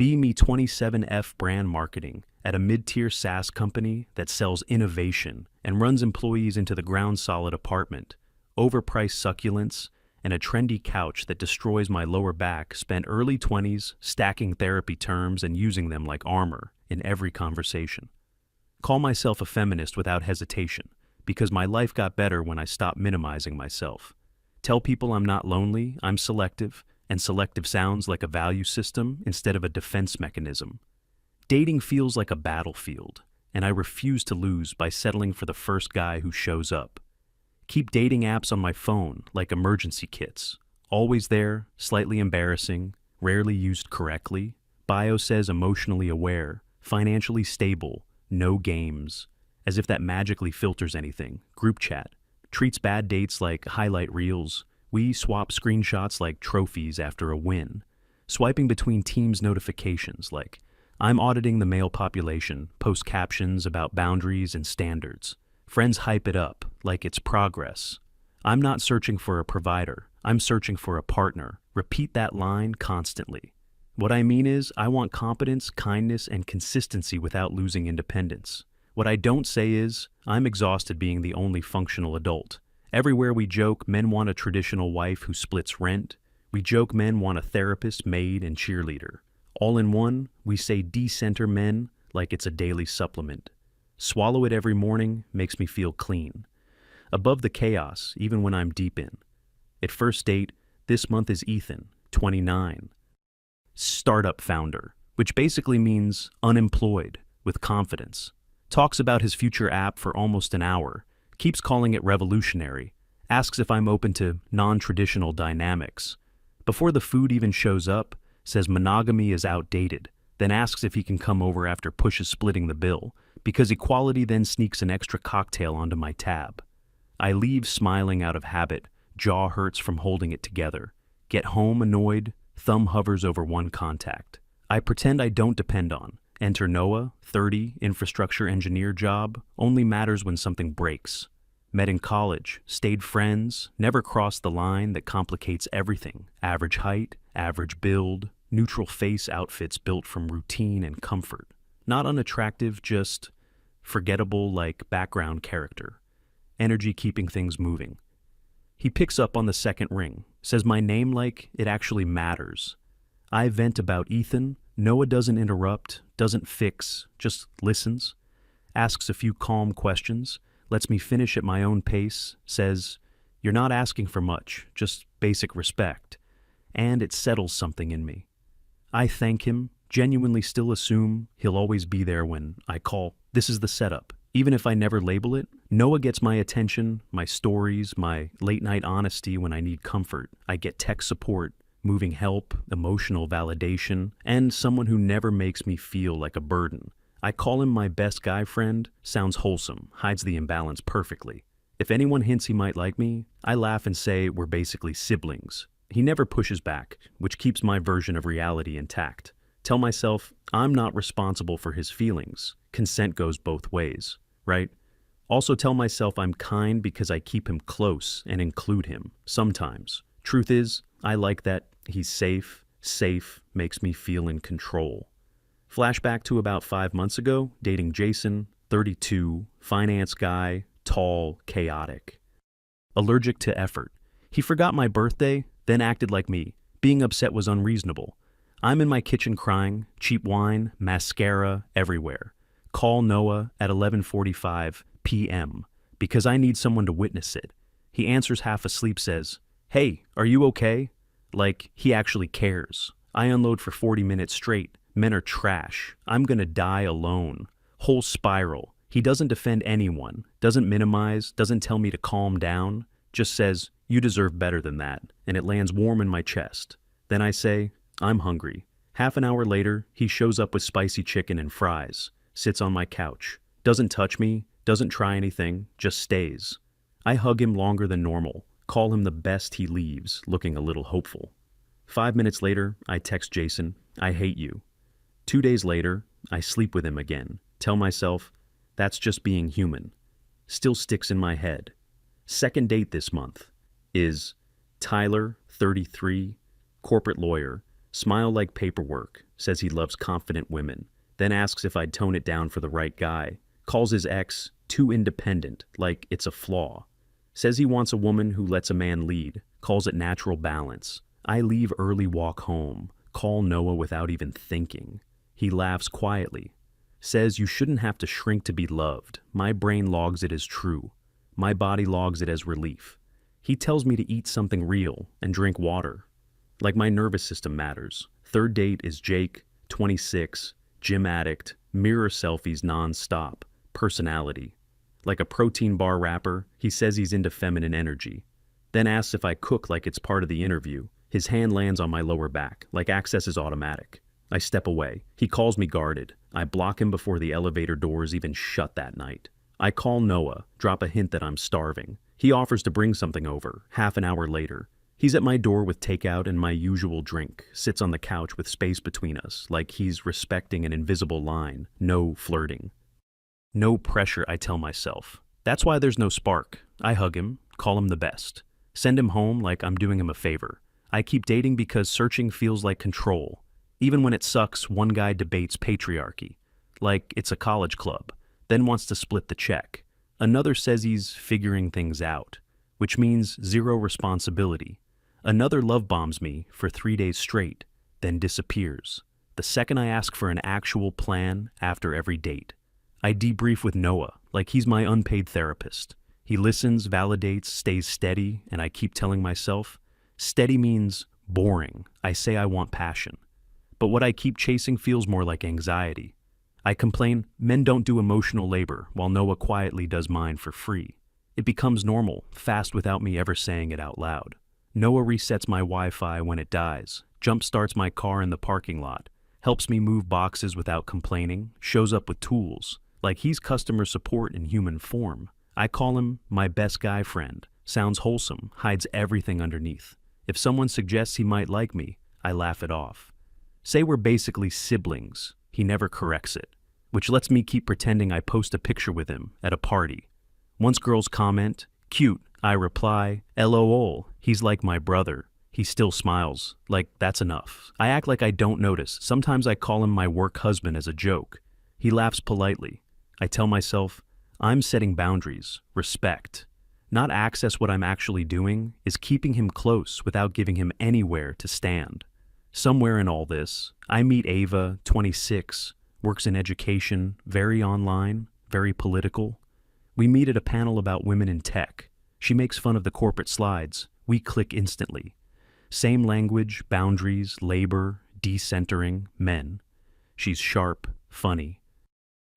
Be me 27F brand marketing at a mid-tier SaaS company that sells innovation and runs employees into the ground solid apartment, overpriced succulents, and a trendy couch that destroys my lower back. Spent early 20s stacking therapy terms and using them like armor in every conversation. Call myself a feminist without hesitation, because my life got better when I stopped minimizing myself. Tell people I'm not lonely, I'm selective, and selective sounds like a value system instead of a defense mechanism. Dating feels like a battlefield, and I refuse to lose by settling for the first guy who shows up. Keep dating apps on my phone like emergency kits. Always there, slightly embarrassing, rarely used correctly. Bio says emotionally aware, financially stable, no games. As if that magically filters anything. Group chat. Treats bad dates like highlight reels. We swap screenshots like trophies after a win. Swiping between teams notifications like, I'm auditing the male population, post captions about boundaries and standards. Friends hype it up like it's progress. I'm not searching for a provider. I'm searching for a partner. Repeat that line constantly. What I mean is, I want competence, kindness, and consistency without losing independence. What I don't say is, I'm exhausted being the only functional adult. Everywhere we joke, men want a traditional wife who splits rent. We joke men want a therapist, maid, and cheerleader. All in one, we say decenter men like it's a daily supplement. Swallow it every morning makes me feel clean. Above the chaos, even when I'm deep in. At first date, this month is Ethan, 29. Startup founder, which basically means unemployed, with confidence. Talks about his future app for almost an hour, keeps calling it revolutionary, asks if I'm open to non-traditional dynamics. Before the food even shows up, says monogamy is outdated, then asks if he can come over after Push is splitting the bill, because equality then sneaks an extra cocktail onto my tab. I leave smiling out of habit, jaw hurts from holding it together. Get home annoyed, thumb hovers over one contact. I pretend I don't depend on. Enter Noah, 30, infrastructure engineer job, only matters when something breaks. Met in college, stayed friends, never crossed the line that complicates everything. Average height, average build, neutral face outfits built from routine and comfort. Not unattractive, just forgettable like background character. Energy keeping things moving. He picks up on the second ring, says my name like it actually matters. I vent about Ethan. Noah doesn't interrupt, doesn't fix, just listens. Asks a few calm questions, lets me finish at my own pace, says, you're not asking for much, just basic respect. And it settles something in me. I thank him, genuinely still assume he'll always be there when I call. This is the setup. Even if I never label it, Noah gets my attention, my stories, my late-night honesty when I need comfort. I get tech support, moving help, emotional validation, and someone who never makes me feel like a burden. I call him my best guy friend, sounds wholesome, hides the imbalance perfectly. If anyone hints he might like me, I laugh and say we're basically siblings. He never pushes back, which keeps my version of reality intact. Tell myself I'm not responsible for his feelings. Consent goes both ways, right? Also tell myself I'm kind because I keep him close and include him, sometimes. Truth is, I like that he's safe. Safe makes me feel in control. Flashback to about 5 months ago, dating Jason, 32, finance guy, tall, chaotic. Allergic to effort. He forgot my birthday, then acted like me. Being upset was unreasonable. I'm in my kitchen crying, cheap wine, mascara, everywhere. Call Noah at 11:45 p.m. because I need someone to witness it. He answers half asleep, says, "Hey, are you okay?" Like he actually cares. I unload for 40 minutes straight. Men are trash. I'm gonna die alone. Whole spiral. He doesn't defend anyone, doesn't minimize, doesn't tell me to calm down, just says, you deserve better than that, and it lands warm in my chest. Then I say, I'm hungry. Half an hour later, he shows up with spicy chicken and fries, sits on my couch, doesn't touch me, doesn't try anything, just stays. I hug him longer than normal, call him the best he leaves, looking a little hopeful. 5 minutes later, I text Jason, I hate you. 2 days later, I sleep with him again, tell myself, that's just being human. Still sticks in my head. Second date this month is Tyler, 33, corporate lawyer, Smile like paperwork, says he loves confident women, then asks if I'd tone it down for the right guy, calls his ex too independent, like it's a flaw. Says he wants a woman who lets a man lead, calls it natural balance. I leave early, walk home, call Noah without even thinking. He laughs quietly. Says you shouldn't have to shrink to be loved. My brain logs it as true. My body logs it as relief. He tells me to eat something real and drink water. Like my nervous system matters. Third date is Jake, 26, gym addict, mirror selfies non-stop, personality. Like a protein bar rapper, he says he's into feminine energy. Then asks if I cook like it's part of the interview. His hand lands on my lower back, like access is automatic. I step away. He calls me guarded. I block him before the elevator doors even shut that night. I call Noah, drop a hint that I'm starving. He offers to bring something over, half an hour later. He's at my door with takeout and my usual drink, sits on the couch with space between us, like he's respecting an invisible line. No flirting. No pressure, I tell myself. That's why there's no spark. I hug him, call him the best. Send him home like I'm doing him a favor. I keep dating because searching feels like control. Even when it sucks, one guy debates patriarchy, like it's a college club, then wants to split the check. Another says he's figuring things out, which means zero responsibility. Another love bombs me for 3 days straight, then disappears. The second I ask for an actual plan after every date. I debrief with Noah, like he's my unpaid therapist. He listens, validates, stays steady, and I keep telling myself, steady means boring. I say I want passion. But what I keep chasing feels more like anxiety. I complain, men don't do emotional labor, while Noah quietly does mine for free. It becomes normal, fast without me ever saying it out loud. Noah resets my Wi-Fi when it dies, jump-starts my car in the parking lot, helps me move boxes without complaining, shows up with tools, like he's customer support in human form. I call him my best guy friend. Sounds wholesome, hides everything underneath. If someone suggests he might like me, I laugh it off. Say we're basically siblings. He never corrects it, which lets me keep pretending I post a picture with him at a party. Once girls comment, cute, I reply, LOL, he's like my brother. He still smiles, like that's enough. I act like I don't notice. Sometimes I call him my work husband as a joke. He laughs politely. I tell myself, I'm setting boundaries, respect. Not access what I'm actually doing is keeping him close without giving him anywhere to stand. Somewhere in all this, I meet Ava, 26, works in education, very online, very political. We meet at a panel about women in tech. She makes fun of the corporate slides. We click instantly. Same language, boundaries, labor, decentering, men. She's sharp, funny.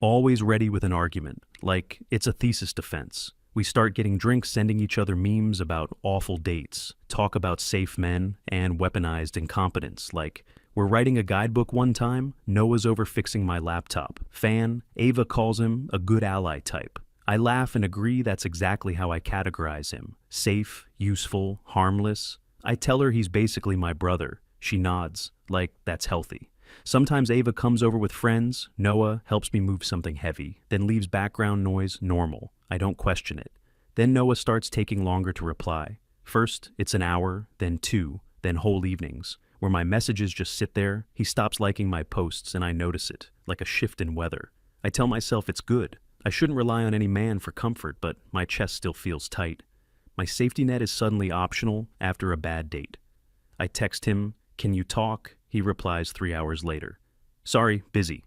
Always ready with an argument, like it's a thesis defense. We start getting drinks, sending each other memes about awful dates, talk about safe men, and weaponized incompetence, like we're writing a guidebook one time, Noah's over fixing my laptop. Fan, Ava calls him a good ally type. I laugh and agree that's exactly how I categorize him. Safe, useful, harmless. I tell her he's basically my brother. She nods, like that's healthy. Sometimes Ava comes over with friends, Noah helps me move something heavy, then leaves background noise normal. I don't question it. Then Noah starts taking longer to reply. First, it's an hour, then 2, then whole evenings, where my messages just sit there. He stops liking my posts and I notice it, like a shift in weather. I tell myself it's good. I shouldn't rely on any man for comfort, but my chest still feels tight. My safety net is suddenly optional after a bad date. I text him, "Can you talk?" He replies 3 hours later. "Sorry, busy."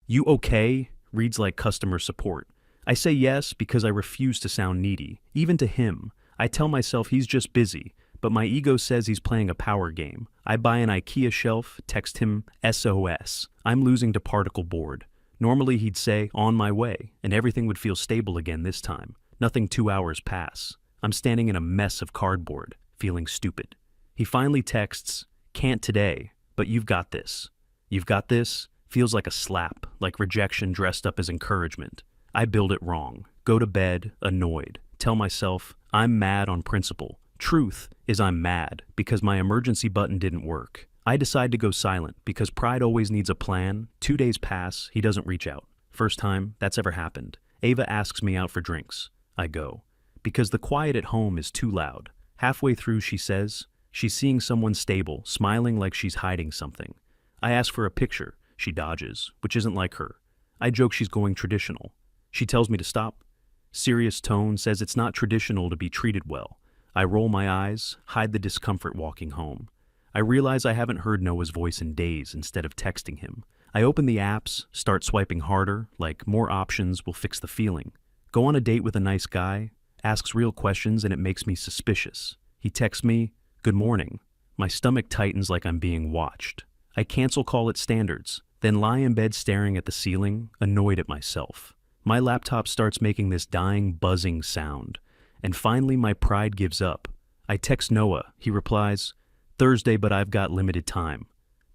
"You okay?" reads like customer support. I say yes because I refuse to sound needy. Even to him, I tell myself he's just busy, but my ego says he's playing a power game. I buy an IKEA shelf, text him SOS. I'm losing to particle board. Normally he'd say, on my way, and everything would feel stable again this time. Nothing 2 hours pass. I'm standing in a mess of cardboard, feeling stupid. He finally texts, "Can't today, but you've got this." "You've got this" feels like a slap, like rejection dressed up as encouragement. I build it wrong, go to bed, annoyed, tell myself, I'm mad on principle. Truth is I'm mad because my emergency button didn't work. I decide to go silent because pride always needs a plan. 2 days pass, he doesn't reach out. First time that's ever happened. Ava asks me out for drinks. I go. Because the quiet at home is too loud. Halfway through she says, She's seeing someone stable, smiling like she's hiding something. I ask for a picture. She dodges, which isn't like her. I joke she's going traditional. She tells me to stop. Serious tone says it's not traditional to be treated well. I roll my eyes, hide the discomfort walking home. I realize I haven't heard Noah's voice in days instead of texting him. I open the apps, start swiping harder, like more options will fix the feeling. Go on a date with a nice guy, asks real questions, and it makes me suspicious. He texts me, "Good morning." My stomach tightens like I'm being watched. I cancel call at standards, then lie in bed staring at the ceiling, annoyed at myself. My laptop starts making this dying, buzzing sound, and finally my pride gives up. I text Noah. He replies, "Thursday, but I've got limited time."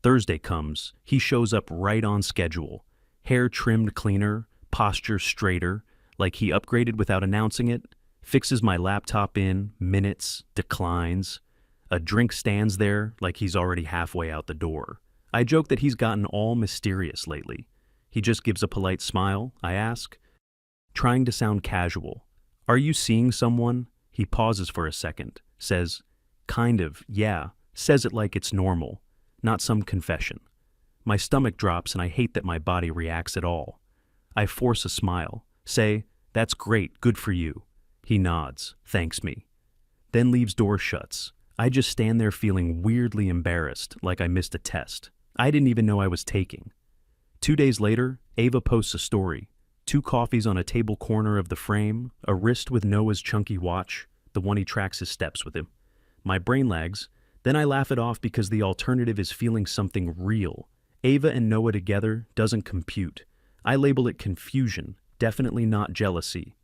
Thursday comes. He shows up right on schedule. Hair trimmed cleaner, posture straighter, like he upgraded without announcing it. Fixes my laptop in minutes, declines. A drink stands there like he's already halfway out the door. I joke that he's gotten all mysterious lately. He just gives a polite smile. I ask, trying to sound casual, "Are you seeing someone?" He pauses for a second, says, "Kind of, yeah," says it like it's normal, not some confession. My stomach drops and I hate that my body reacts at all. I force a smile, say, "That's great, good for you." He nods, thanks me, then leaves door shuts. I just stand there feeling weirdly embarrassed, like I missed a test I didn't even know I was taking. 2 days later, Ava posts a story. 2 coffees on a table corner of the frame, a wrist with Noah's chunky watch, the one he tracks his steps with him. My brain lags, then I laugh it off because the alternative is feeling something real. Ava and Noah together doesn't compute. I label it confusion, definitely not jealousy.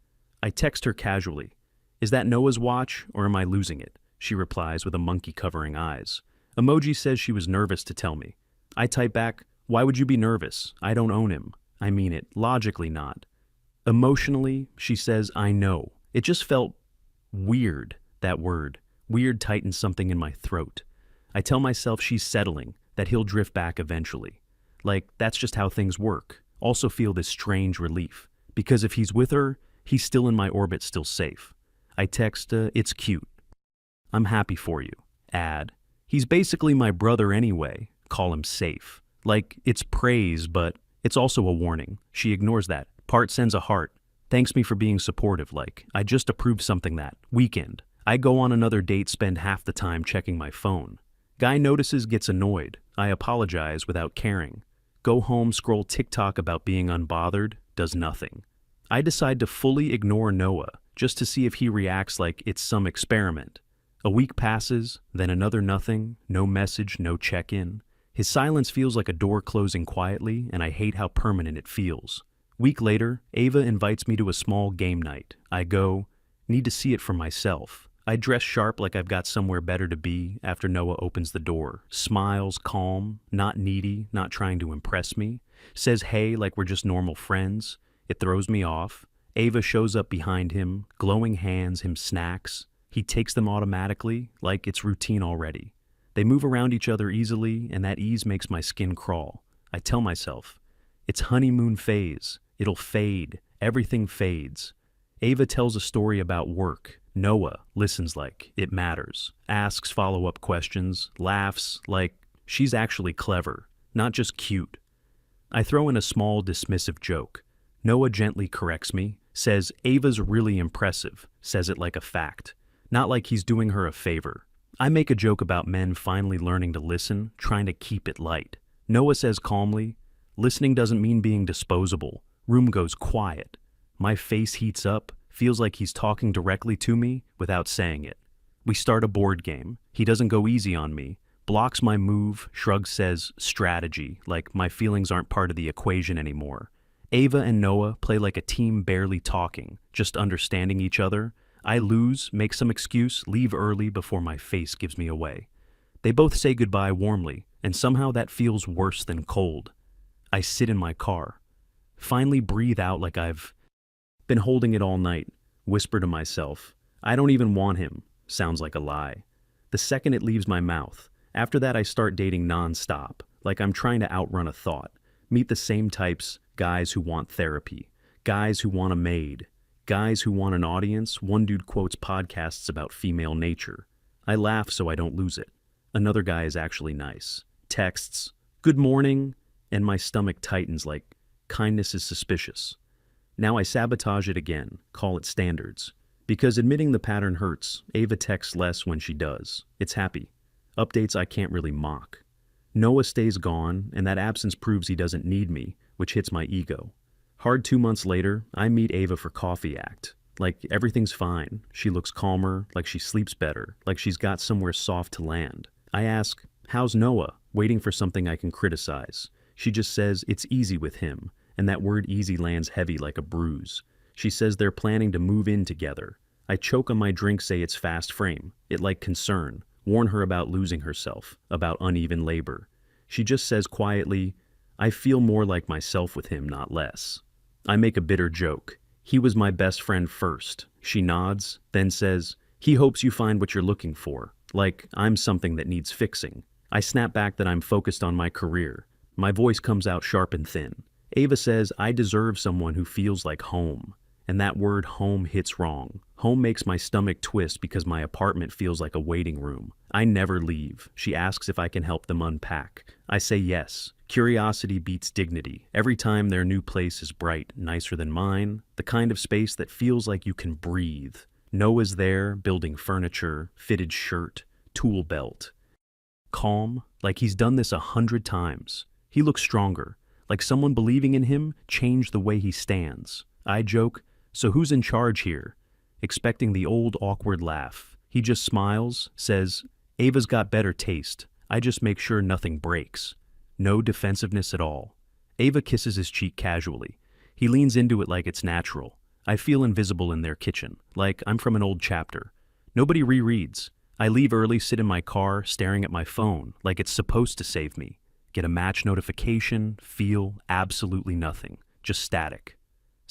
I text her casually, "Is that Noah's watch, or am I losing it?" She replies with a monkey covering eyes. Emoji says she was nervous to tell me. I type back, "Why would you be nervous? I don't own him." I mean it, logically not. Emotionally, she says, "I know." It just felt weird, that word. Weird tightens something in my throat. I tell myself she's settling, that he'll drift back eventually. Like, that's just how things work. Also feel this strange relief. Because if he's with her, he's still in my orbit, still safe. I text, "It's cute. I'm happy for you." Add, "He's basically my brother anyway." Call him safe. Like, it's praise, but it's also a warning. She ignores that. Part sends a heart. Thanks me for being supportive, like, I just approved something that weekend. I go on another date, spend half the time checking my phone. Guy notices, gets annoyed. I apologize without caring. Go home, scroll TikTok about being unbothered, does nothing. I decide to fully ignore Noah, just to see if he reacts like it's some experiment. A week passes, then another nothing, no message, no check-in. His silence feels like a door closing quietly, and I hate how permanent it feels. Week later, Ava invites me to a small game night. I go, need to see it for myself. I dress sharp like I've got somewhere better to be after Noah opens the door. Smiles, calm, not needy, not trying to impress me. Says hey like we're just normal friends. It throws me off. Ava shows up behind him, glowing hands him snacks. He takes them automatically, like it's routine already. They move around each other easily, and that ease makes my skin crawl. I tell myself, it's honeymoon phase. It'll fade. Everything fades. Ava tells a story about work. Noah listens like it matters. Asks follow-up questions. Laughs like she's actually clever, not just cute. I throw in a small dismissive joke. Noah gently corrects me, says Ava's really impressive, says it like a fact, not like he's doing her a favor. I make a joke about men finally learning to listen, trying to keep it light. Noah says calmly, listening doesn't mean being disposable. Room goes quiet. My face heats up, feels like he's talking directly to me without saying it. We start a board game. He doesn't go easy on me, blocks my move, shrugs, says strategy, like my feelings aren't part of the equation anymore. Ava and Noah play like a team barely talking, just understanding each other. I lose, make some excuse, leave early before my face gives me away. They both say goodbye warmly, and somehow that feels worse than cold. I sit in my car. Finally breathe out like I've been holding it all night. Whisper to myself, I don't even want him. Sounds like a lie. The second it leaves my mouth. After that I start dating non-stop, like I'm trying to outrun a thought. Meet the same types, guys who want therapy, guys who want a maid, guys who want an audience. One dude quotes podcasts about female nature. I laugh so I don't lose it. Another guy is actually nice. Texts, "Good morning," and my stomach tightens like kindness is suspicious. Now I sabotage it again, call it standards. Because admitting the pattern hurts, Ava texts less when she does. It's happy. Updates I can't really mock. Noah stays gone, and that absence proves he doesn't need me, which hits my ego. Hard 2 months later, I meet Ava for coffee act. Like everything's fine. She looks calmer, like she sleeps better, like she's got somewhere soft to land. I ask, "How's Noah?" waiting for something I can criticize. She just says it's easy with him, and that word easy lands heavy like a bruise. She says they're planning to move in together. I choke on my drink, say it's fast frame. It like concern. Warn her about losing herself, about uneven labor. She just says quietly, "I feel more like myself with him, not less." I make a bitter joke. "He was my best friend first." She nods, then says, "He hopes you find what you're looking for." Like I'm something that needs fixing. I snap back that I'm focused on my career. My voice comes out sharp and thin. Ava says I deserve someone who feels like home. And that word home hits wrong. Home makes my stomach twist because my apartment feels like a waiting room. I never leave. She asks if I can help them unpack. I say yes. Curiosity beats dignity. Every time their new place is bright, nicer than mine, the kind of space that feels like you can breathe. Noah's there, building furniture, fitted shirt, tool belt. Calm, like he's done this 100 times. He looks stronger, like someone believing in him changed the way he stands. I joke, "So who's in charge here?" expecting the old awkward laugh. He just smiles, says, "Ava's got better taste. I just make sure nothing breaks." No defensiveness at all. Ava kisses his cheek casually. He leans into it like it's natural. I feel invisible in their kitchen, like I'm from an old chapter. Nobody rereads. I leave early, sit in my car, staring at my phone, like it's supposed to save me. Get a match notification, feel absolutely nothing, just static.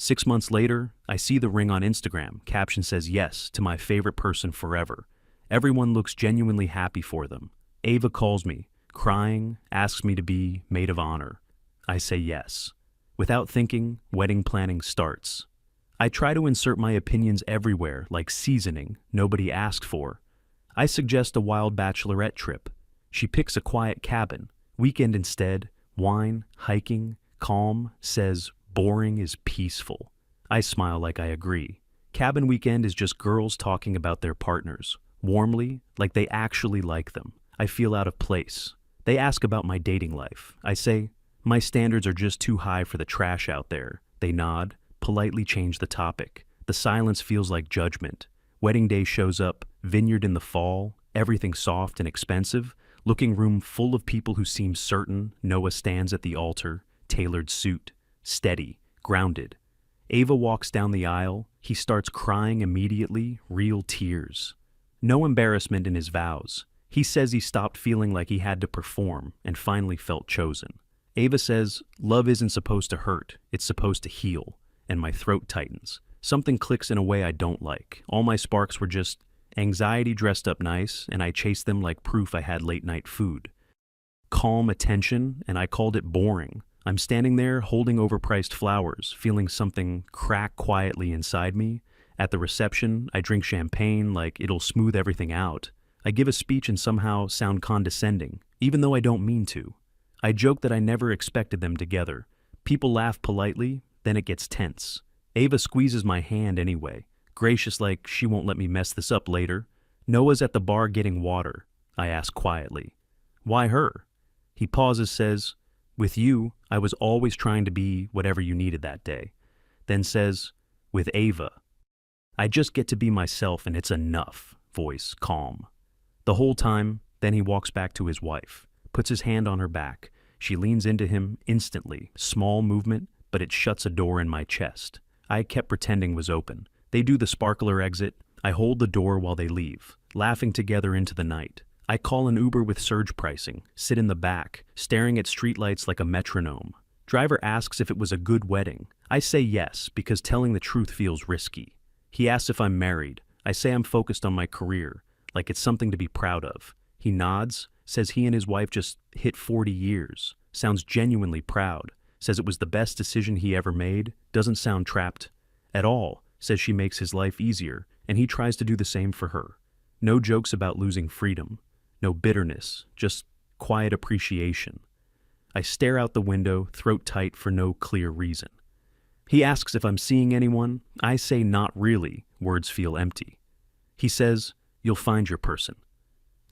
6 months later, I see the ring on Instagram. Caption says yes to my favorite person forever. Everyone looks genuinely happy for them. Ava calls me, crying, asks me to be maid of honor. I say yes. Without thinking, wedding planning starts. I try to insert my opinions everywhere, like seasoning nobody asked for. I suggest a wild bachelorette trip. She picks a quiet cabin. Weekend instead, wine, hiking, calm, says boring is peaceful. I smile like I agree. Cabin weekend is just girls talking about their partners, warmly, like they actually like them. I feel out of place. They ask about my dating life. I say, "My standards are just too high for the trash out there." They nod, politely change the topic. The silence feels like judgment. Wedding day shows up, vineyard in the fall, everything soft and expensive, looking room full of people who seem certain. Noah stands at the altar, tailored suit, steady, grounded. Ava walks down the aisle. He starts crying immediately, real tears. No embarrassment in his vows. He says he stopped feeling like he had to perform and finally felt chosen. Ava says, "Love isn't supposed to hurt, it's supposed to heal," and my throat tightens. Something clicks in a way I don't like. All my sparks were just anxiety dressed up nice, and I chased them like proof I had late-night food. Calm attention, and I called it boring. I'm standing there holding overpriced flowers, feeling something crack quietly inside me. At the reception, I drink champagne like it'll smooth everything out. I give a speech and somehow sound condescending, even though I don't mean to. I joke that I never expected them together. People laugh politely, then it gets tense. Ava squeezes my hand anyway, gracious like she won't let me mess this up later. Noah's at the bar getting water. I ask quietly, "Why her?" He pauses, says, "With you, I was always trying to be whatever you needed that day." Then says, "With Ava, I just get to be myself and it's enough." Voice calm. The whole time, then he walks back to his wife, puts his hand on her back. She leans into him instantly, small movement, but it shuts a door in my chest. I kept pretending was open. They do the sparkler exit. I hold the door while they leave, laughing together into the night. I call an Uber with surge pricing, sit in the back, staring at streetlights like a metronome. Driver asks if it was a good wedding. I say yes, because telling the truth feels risky. He asks if I'm married. I say I'm focused on my career, like it's something to be proud of. He nods, says he and his wife just hit 40 years, sounds genuinely proud, says it was the best decision he ever made, doesn't sound trapped at all, says she makes his life easier, and he tries to do the same for her. No jokes about losing freedom. No bitterness, just quiet appreciation. I stare out the window, throat tight for no clear reason. He asks if I'm seeing anyone. I say not really. Words feel empty. He says, "You'll find your person."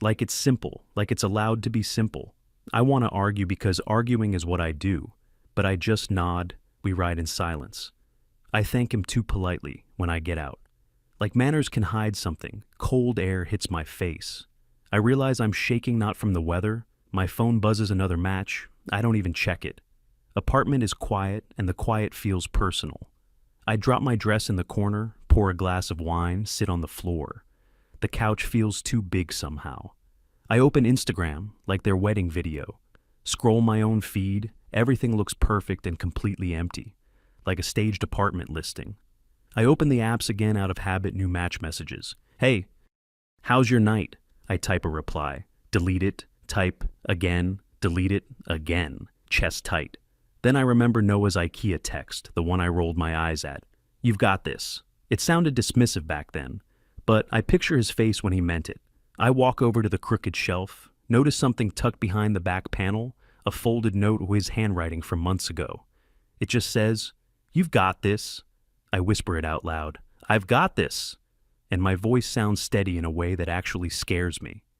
Like it's simple, like it's allowed to be simple. I want to argue because arguing is what I do, but I just nod. We ride in silence. I thank him too politely when I get out. Like manners can hide something, cold air hits my face. I realize I'm shaking not from the weather. My phone buzzes another match. I don't even check it. Apartment is quiet, and the quiet feels personal. I drop my dress in the corner, pour a glass of wine, sit on the floor. The couch feels too big somehow. I open Instagram, like their wedding video. Scroll my own feed. Everything looks perfect and completely empty, like a staged apartment listing. I open the apps again out of habit. New match messages. "Hey, how's your night?" I type a reply. Delete it, type again, delete it again, chest tight. Then I remember Noah's IKEA text, the one I rolled my eyes at. "You've got this." It sounded dismissive back then, but I picture his face when he meant it. I walk over to the crooked shelf, notice something tucked behind the back panel, a folded note with his handwriting from months ago. It just says, "You've got this." I whisper it out loud. "I've got this." And my voice sounds steady in a way that actually scares me.